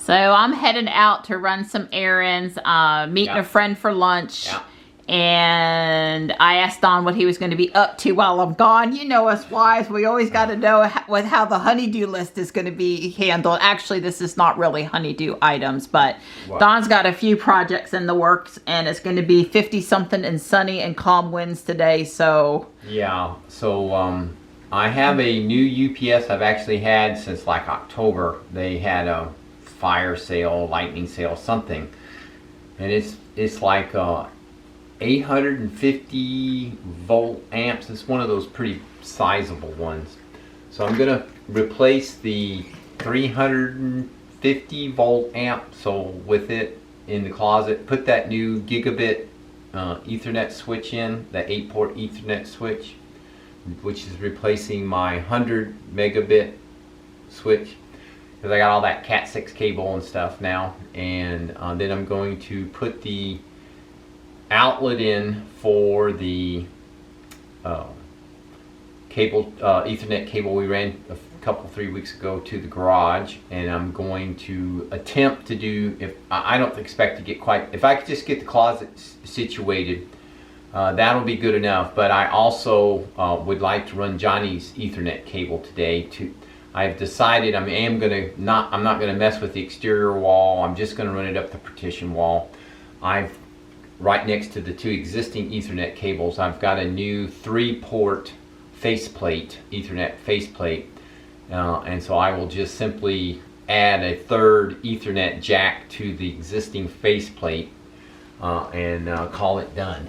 So I'm heading out to run some errands, meeting a friend for lunch. Yeah. And I asked Don what he was going to be up to while I'm gone. You know us wives, we always got to know how the honeydew list is going to be handled. Actually, this is not really honeydew items, but Don's got a few projects in the works, and it's going to be 50-something and sunny and calm winds today, so... Yeah, so I have a new UPS I've actually had since like October. They had a fire sale, lightning sale, something. And it's like... 850 volt amps. It's one of those pretty sizable ones. So I'm gonna replace the 350 volt amp, so with it in the closet, put that new gigabit Ethernet switch in, the 8-port Ethernet switch, which is replacing my 100 megabit switch, because I got all that Cat 6 cable and stuff now. And then I'm going to put the outlet in for the cable, Ethernet cable we ran a couple 3 weeks ago to the garage, and I'm going to attempt to do, if I don't expect to get quite, if I could just get the closet situated, that'll be good enough. But I also would like to run Johnny's Ethernet cable today. I've decided I'm not gonna mess with the exterior wall. I'm just gonna run it up the partition wall. Right next to the two existing Ethernet cables, I've got a new 3-port faceplate, Ethernet faceplate, and so I will just simply add a third Ethernet jack to the existing faceplate and call it done.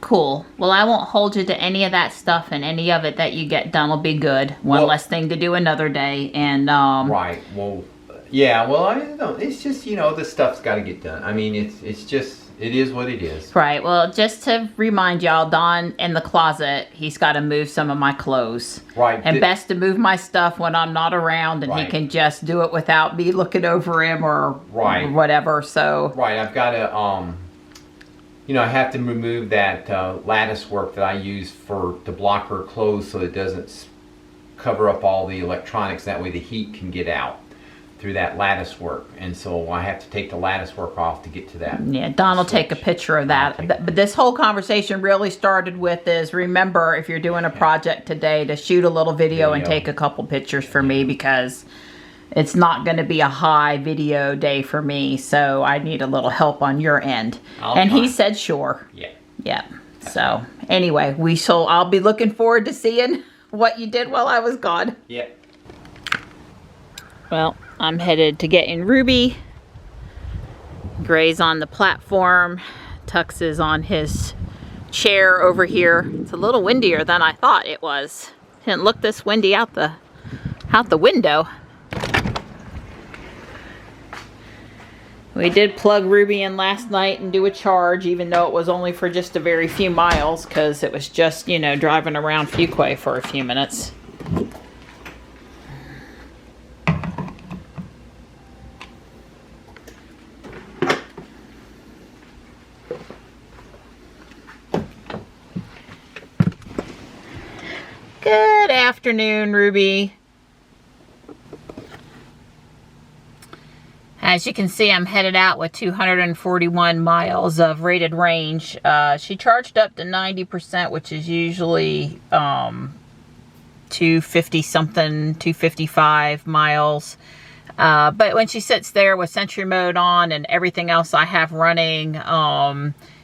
Cool. Well, I won't hold you to any of that stuff, and any of it that you get done will be good. One less thing to do another day, and right. Well. Yeah, well, I don't know. It's just, you know, this stuff's got to get done. I mean, it's just, it is what it is. Right. Well, just to remind y'all, Don in the closet, he's got to move some of my clothes. Right. And best to move my stuff when I'm not around, and he can just do it without me looking over him or whatever. So. Right. I've got to, you know, I have to remove that lattice work that I use to block her clothes so it doesn't cover up all the electronics. That way the heat can get out through that lattice work, and so I have to take the lattice work off to get to that. Yeah, Don will take a picture of that. But this whole conversation really started with is, remember, if you're doing a project today, to shoot a little video and take a couple pictures for me, because it's not going to be a high video day for me, so I need a little help on your end. And he said sure. Yeah. So anyway, I'll be looking forward to seeing what you did while I was gone. Yeah. Well, I'm headed to get in Ruby. Gray's on the platform. Tux is on his chair over here. It's a little windier than I thought it was. Didn't look this windy out the window. We did plug Ruby in last night and do a charge, even though it was only for just a very few miles, because it was just, you know, driving around Fuquay for a few minutes. Good afternoon, Ruby. As you can see, I'm headed out with 241 miles of rated range. She charged up to 90%, which is usually 250 something, 255 miles. But when she sits there with Sentry mode on and everything else I have running,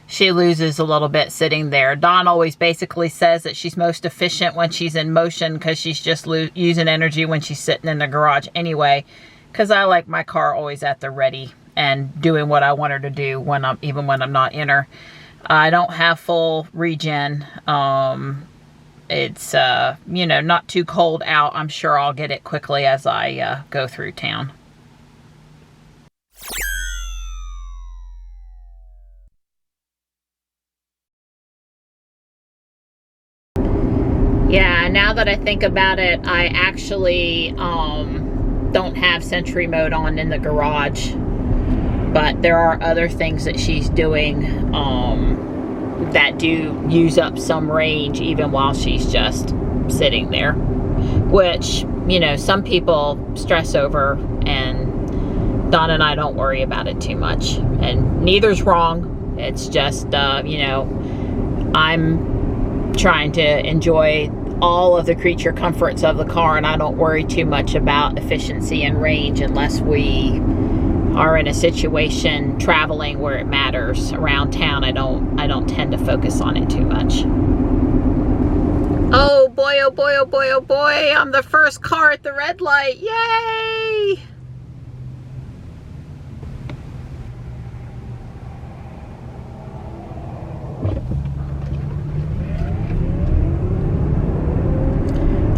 she loses a little bit sitting there. Dawn always basically says that she's most efficient when she's in motion, because she's just using energy when she's sitting in the garage anyway. Because I like my car always at the ready and doing what I want her to do even when I'm not in her. I don't have full regen. It's you know, not too cold out. I'm sure I'll get it quickly as I go through town. Yeah, now that I think about it, I actually don't have Sentry mode on in the garage, but there are other things that she's doing that do use up some range even while she's just sitting there, which, you know, some people stress over, and Don and I don't worry about it too much, and neither's wrong. It's just, you know, I'm trying to enjoy all of the creature comforts of the car, and I don't worry too much about efficiency and range unless we are in a situation traveling where it matters. Around town, I don't tend to focus on it too much. Oh boy, oh boy, oh boy, oh boy, I'm the first car at the red light. Yay!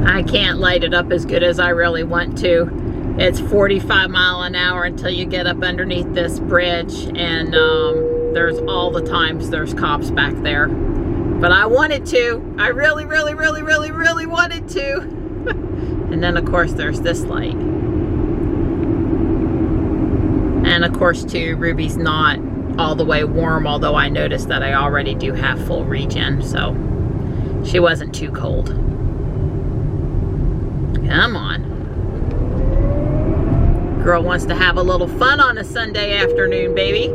I can't light it up as good as I really want to. It's 45 miles an hour until you get up underneath this bridge, and there's all the times there's cops back there. But I wanted to. I really, really, really, really, really wanted to. And then of course there's this light. And of course too, Ruby's not all the way warm, although I noticed that I already do have full regen, so she wasn't too cold. Come on. Girl wants to have a little fun on a Sunday afternoon, baby.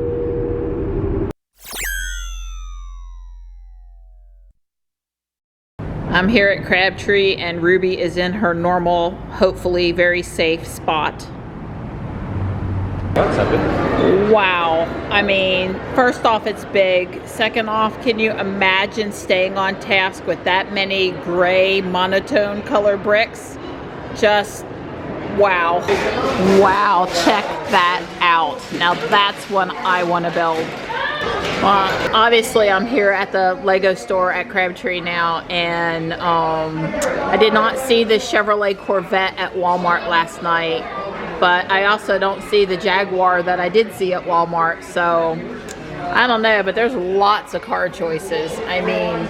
I'm here at Crabtree, and Ruby is in her normal, hopefully very safe spot. What's up? Wow. I mean, first off, it's big. Second off, can you imagine staying on task with that many gray monotone color bricks? Just wow. Wow, check that out. Now that's one I want to build. Obviously I'm here at the Lego store at Crabtree now, and I did not see the Chevrolet Corvette at Walmart last night, but I also don't see the Jaguar that I did see at Walmart, so I don't know, but there's lots of car choices. I mean,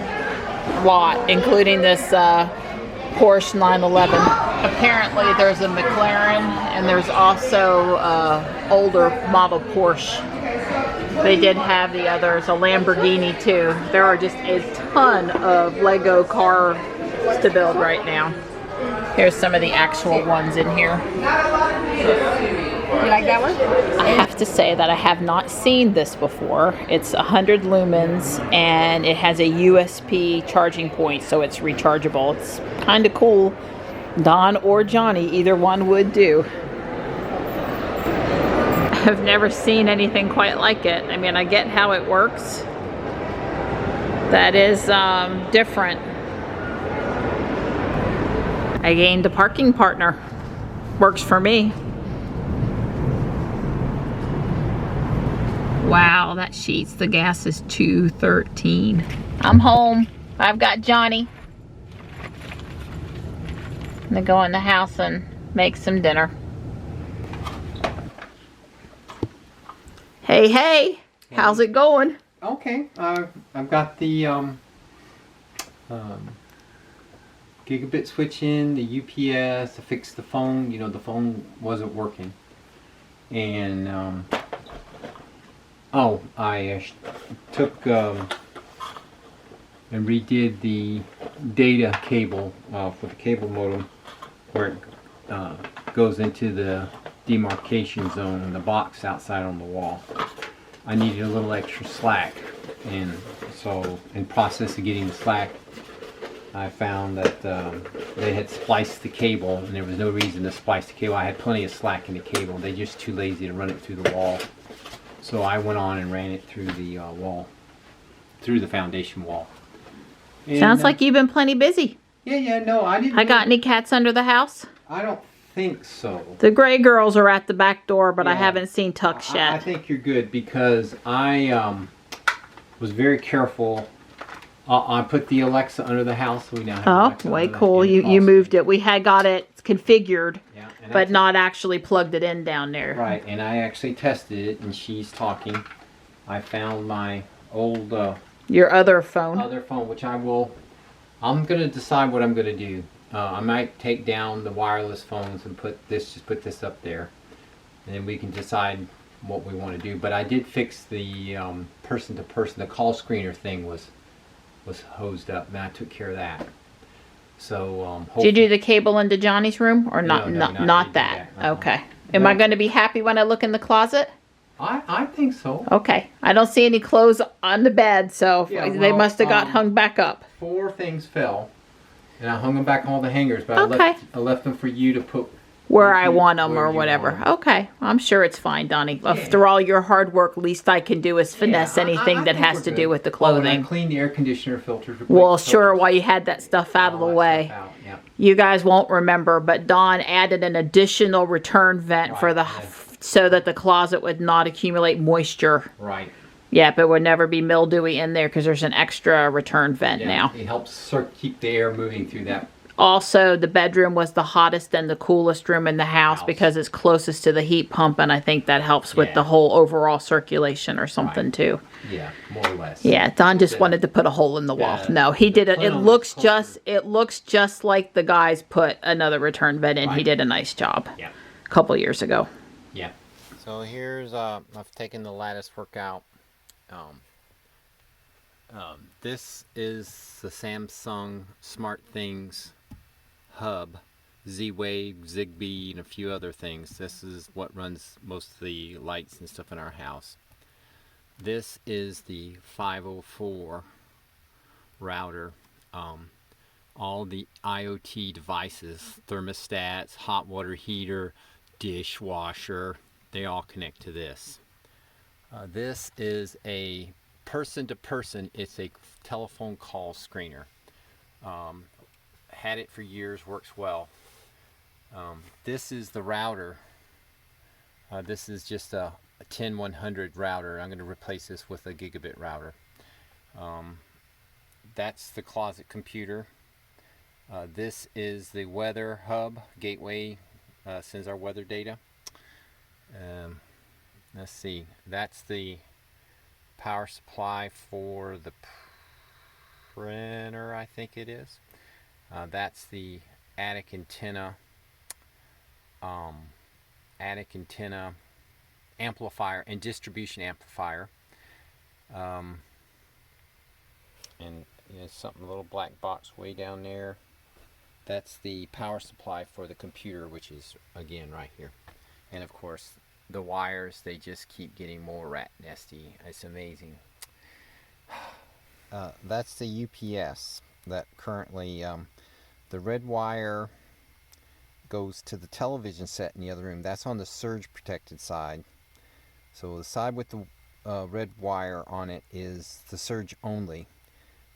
a lot, including this Porsche 911. Apparently there's a McLaren, and there's also older model Porsche. They did have the others, a Lamborghini too. There are just a ton of Lego cars to build right now. Here's some of the actual ones in here. You like that one? I have to say that I have not seen this before. It's 100 lumens, and it has a USB charging point, so it's rechargeable. It's kind of cool. Don or Johnny, either one would do. I've never seen anything quite like it. I mean, I get how it works. That is different. I gained a parking partner. Works for me. Wow, that sheets. The gas is $2.13. I'm home. I've got Johnny. I'm gonna go in the house and make some dinner. Hey, hey, how's it going? Okay, I've got the gigabit switch in, the UPS, to fix the phone. You know, the phone wasn't working. And, I took and redid the data cable for the cable modem, where it goes into the demarcation zone in the box outside on the wall. I needed a little extra slack, and so in process of getting the slack, I found that they had spliced the cable, and there was no reason to splice the cable. I had plenty of slack in the cable. They're just too lazy to run it through the wall. So I went on and ran it through the wall, through the foundation wall. And, sounds like you've been plenty busy. Yeah, no, I didn't. I got any cats under the house? I don't think so. The gray girls are at the back door, but Yeah. I haven't seen Tux yet. I think you're good, because I was very careful. I put the Alexa under the house, so we now have Alexa way under the- cool. in the You closet. moved it. We had got it configured, Yeah, and but not actually plugged it in down there. Right, and I actually tested it, and she's talking. I found my old Your other phone. other phone, which I'm going to decide what I'm going to do. I might take down the wireless phones and just put this up there, and then we can decide what we want to do. But I did fix the person to person. The call screener thing was hosed up, and I took care of that. So Did you do the cable into Johnny's room, or not? No, not I that. didn't do that. Okay. Am I going to be happy when I look in the closet? I think so. Okay. I don't see any clothes on the bed, so Yeah, they well, must have got hung back up. 4 things fell, and I hung them back on all the hangers, but Okay. I left them for you to put Where I want them where or you whatever. want 'em. Okay. I'm sure it's fine, Donnie. Yeah. After all your hard work, least I can do is finesse Yeah, anything I that think has we're to good. do with the Oh, and I clothing. cleaned the air conditioner filters. Well, sure, while you had that stuff out of the way. Yeah. You guys won't remember, but Dawn added an additional return vent for Right, the yeah. so that the closet would not accumulate moisture. Right. Yep, it would never be mildewy in there because there's an extra return vent Yeah, now. it helps keep the air moving through that. Also, the bedroom was the hottest and the coolest room in the house because it's closest to the heat pump, and I think that helps with Yeah. the whole overall circulation or something too. Yeah, more or less. Yeah, Don just wanted to put a hole in the wall. Yeah, No, he did it. It Plano looks is just like the guys put another return vent in. He Right. did a nice job. Yeah. A couple years ago. Yeah. So here's I've taken the lattice work out. This is the Samsung SmartThings hub, Z-Wave, Zigbee, and a few other things. This is what runs most of the lights and stuff in our house. This is the 504 router. All the IoT devices, thermostats, hot water heater, dishwasher, they all connect to this. This is a person-to-person, it's a telephone call screener. Had it for years, works well. This is the router. This is just a 10100 router. I'm going to replace this with a gigabit router. That's the closet computer. This is the weather hub gateway, sends our weather data. Let's see, that's the power supply for the printer, I think it is. That's the attic antenna amplifier and distribution amplifier. And there's something, a little black box way down there. That's the power supply for the computer, which is again right here. And of course the wires, they just keep getting more rat nesty. It's amazing. That's the UPS that currently the red wire goes to the television set in the other room. That's on the surge protected side. So the side with the red wire on it is the surge only.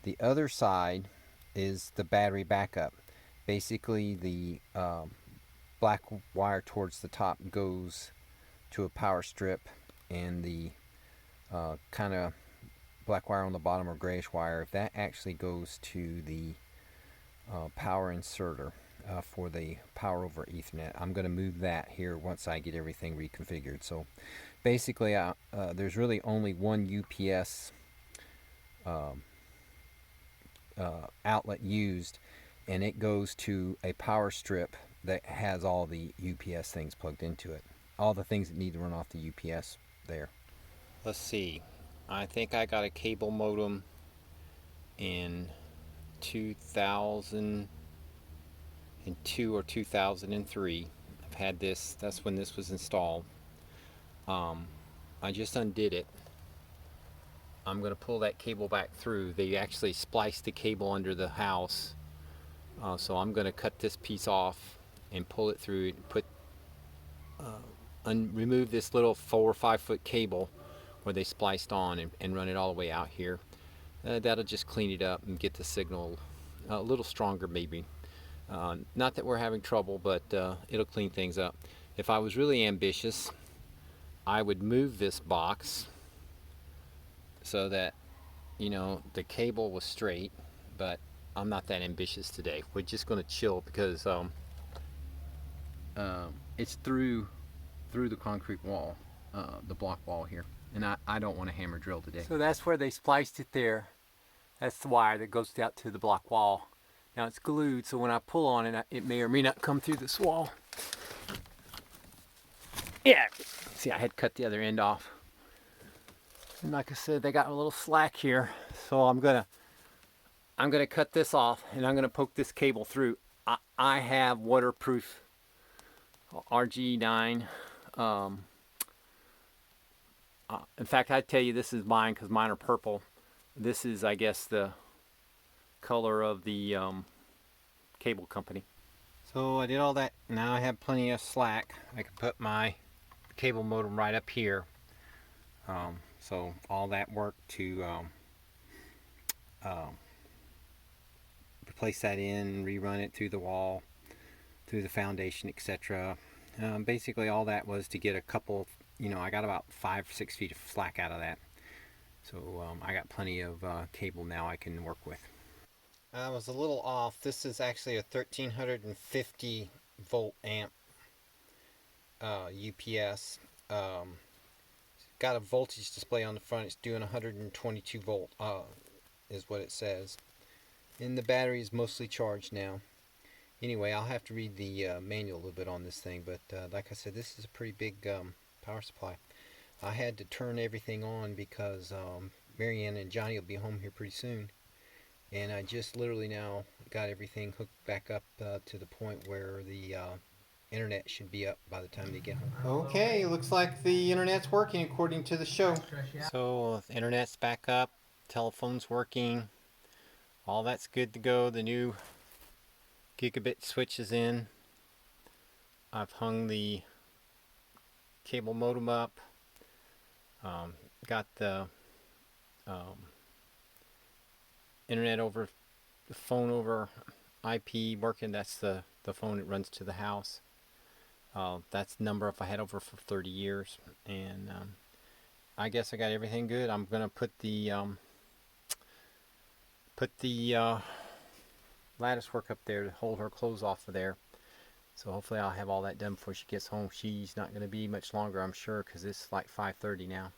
The other side is the battery backup. Basically the black wire towards the top goes to a power strip, and the kind of black wire on the bottom, or grayish wire, that actually goes to the power inserter for the power over Ethernet. I'm going to move that here once I get everything reconfigured. So basically there's really only one UPS outlet used, and it goes to a power strip that has all the UPS things plugged into it. All the things that need to run off the UPS there. Let's see. I think I got a cable modem in 2002 or 2003. I've had this, that's when this was installed. I just undid it. I'm going to pull that cable back through. They actually spliced the cable under the house. So I'm going to cut this piece off and pull it through and put remove this little 4 or 5 foot cable where they spliced on, and run it all the way out here. That'll just clean it up and get the signal a little stronger maybe. Not that we're having trouble, but it'll clean things up. If I was really ambitious, I would move this box so that, you know, the cable was straight, but I'm not that ambitious today. We're just going to chill because it's through the concrete wall, the block wall here, and I don't want to hammer drill today. So that's where they spliced it there. That's the wire that goes out to the block wall. Now it's glued, so when I pull on it, it may or may not come through this wall. Yeah, see, I had cut the other end off. And like I said, they got a little slack here, so I'm gonna cut this off, and I'm gonna poke this cable through. I have waterproof RG9 In fact, I'd tell you this is mine because mine are purple. This is, I guess, the color of the cable company. So I did all that. Now I have plenty of slack. I can put my cable modem right up here. So all that work to replace that in, rerun it through the wall, through the foundation, etc. Basically all that was to get a couple, I got about 5 or 6 feet of slack out of that. So I got plenty of cable now I can work with. I was a little off. This is actually a 1350 volt amp UPS. Got a voltage display on the front. It's doing 122 volt is what it says. And the battery is mostly charged now. Anyway, I'll have to read the manual a little bit on this thing, but like I said, this is a pretty big power supply. I had to turn everything on because Marianne and Johnny will be home here pretty soon. And I just literally now got everything hooked back up to the point where the internet should be up by the time they get home. Okay, looks like the internet's working according to the show. So the internet's back up, telephone's working, all that's good to go. The new gigabit switch is in. I've hung the cable modem up. Got the internet over the phone over IP working. That's the phone that runs to the house. That's the number I've had over for 30 years, and I guess I got everything good. I'm gonna put the lattice work up there to hold her clothes off of there. So hopefully I'll have all that done before she gets home. She's not gonna be much longer, I'm sure, because it's like 5:30 now.